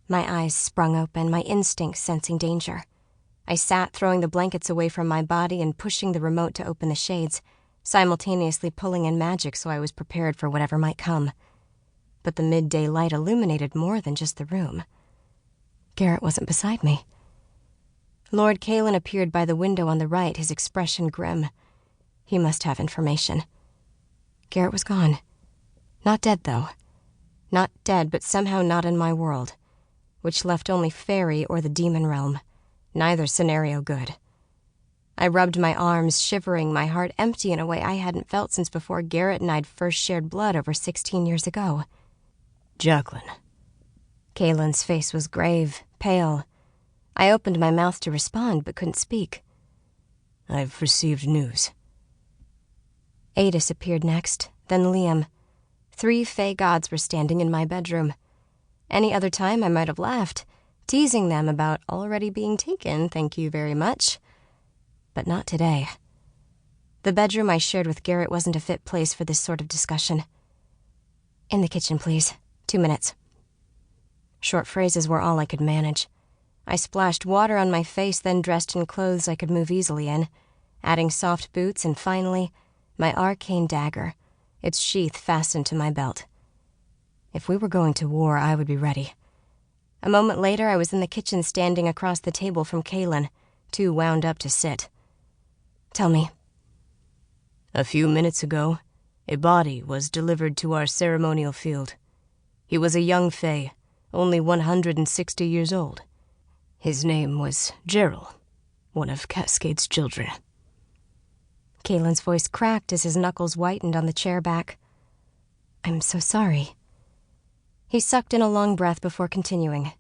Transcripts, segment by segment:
My eyes sprung open, my instincts sensing danger. I sat, throwing the blankets away from my body and pushing the remote to open the shades, simultaneously pulling in magic so I was prepared for whatever might come. But the midday light illuminated more than just the room. Garrett wasn't beside me. Lord Caelan appeared by the window on the right, his expression grim. He must have information. Garrett was gone. Not dead, though. Not dead, but somehow not in my world, which left only fairy or the demon realm. Neither scenario good. I rubbed my arms, shivering, my heart empty in a way I hadn't felt since before Garrett and I'd first shared blood over 16 years ago. Jacqueline. Caelan's face was grave, pale. I opened my mouth to respond, but couldn't speak. I've received news. Adis appeared next, then Liam. 3 Fae gods were standing in my bedroom. Any other time I might have laughed, teasing them about already being taken, thank you very much. But not today. The bedroom I shared with Garrett wasn't a fit place for this sort of discussion. In the kitchen, please. 2 minutes. Short phrases were all I could manage. I splashed water on my face, then dressed in clothes I could move easily in, adding soft boots and finally, my arcane dagger, its sheath fastened to my belt. If we were going to war, I would be ready. A moment later, I was in the kitchen standing across the table from Caelan, too wound up to sit. Tell me. A few minutes ago, a body was delivered to our ceremonial field. He was a young Fae, only 160 years old. His name was Gerald, one of Cascade's children. Caelan's voice cracked as his knuckles whitened on the chair back. I'm so sorry. He sucked in a long breath before continuing.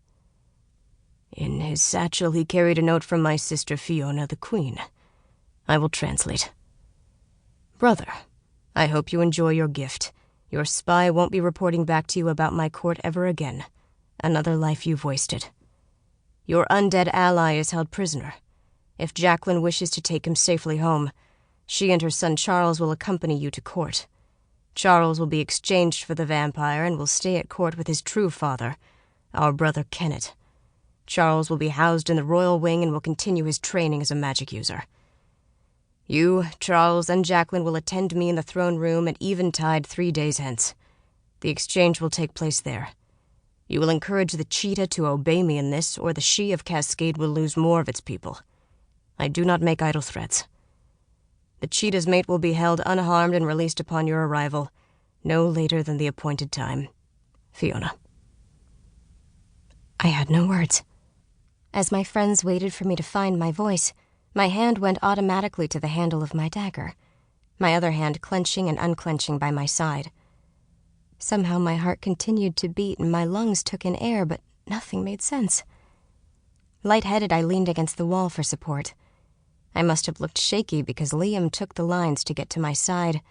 In his satchel he carried a note from my sister Fionna, the Queen. I will translate. Brother, I hope you enjoy your gift. Your spy won't be reporting back to you about my court ever again. Another life you've wasted. Your undead ally is held prisoner. If Jacqueline wishes to take him safely home, she and her son Charles will accompany you to court. Charles will be exchanged for the vampire and will stay at court with his true father, our brother Kenneth. Charles will be housed in the royal wing and will continue his training as a magic user. You, Charles, and Jacqueline will attend me in the throne room at eventide 3 days hence. The exchange will take place there. You will encourage the cheetah to obey me in this, or the she of Cascade will lose more of its people. I do not make idle threats. The cheetah's mate will be held unharmed and released upon your arrival, no later than the appointed time. Fionna. I had no words. As my friends waited for me to find my voice, my hand went automatically to the handle of my dagger, my other hand clenching and unclenching by my side. Somehow my heart continued to beat and my lungs took in air, but nothing made sense. Lightheaded, I leaned against the wall for support. I must have looked shaky because Liam took the lines to get to my side,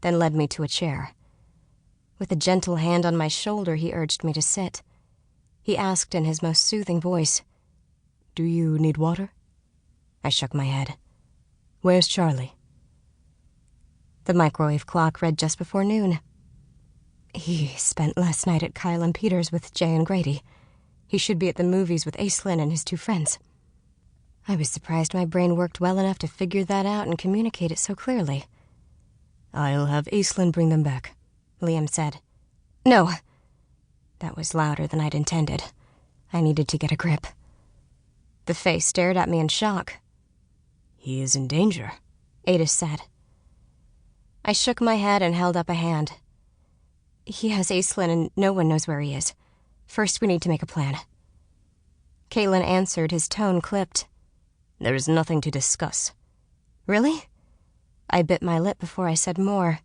then led me to a chair. With a gentle hand on my shoulder, he urged me to sit. He asked in his most soothing voice, "Do you need water?" I shook my head. "Where's Charlie?" The microwave clock read just before noon. He spent last night at Kyle and Peter's with Jay and Grady. He should be at the movies with Aislinn and his 2 friends. I was surprised my brain worked well enough to figure that out and communicate it so clearly. "I'll have Aislinn bring them back," Liam said. "No." That was louder than I'd intended. I needed to get a grip. The Fae stared at me in shock. "He is in danger," Adis said. I shook my head and held up a hand. "He has Aislinn and no one knows where he is. First we need to make a plan." Caelan answered, his tone clipped. "There is nothing to discuss." "Really?" I bit my lip before I said more.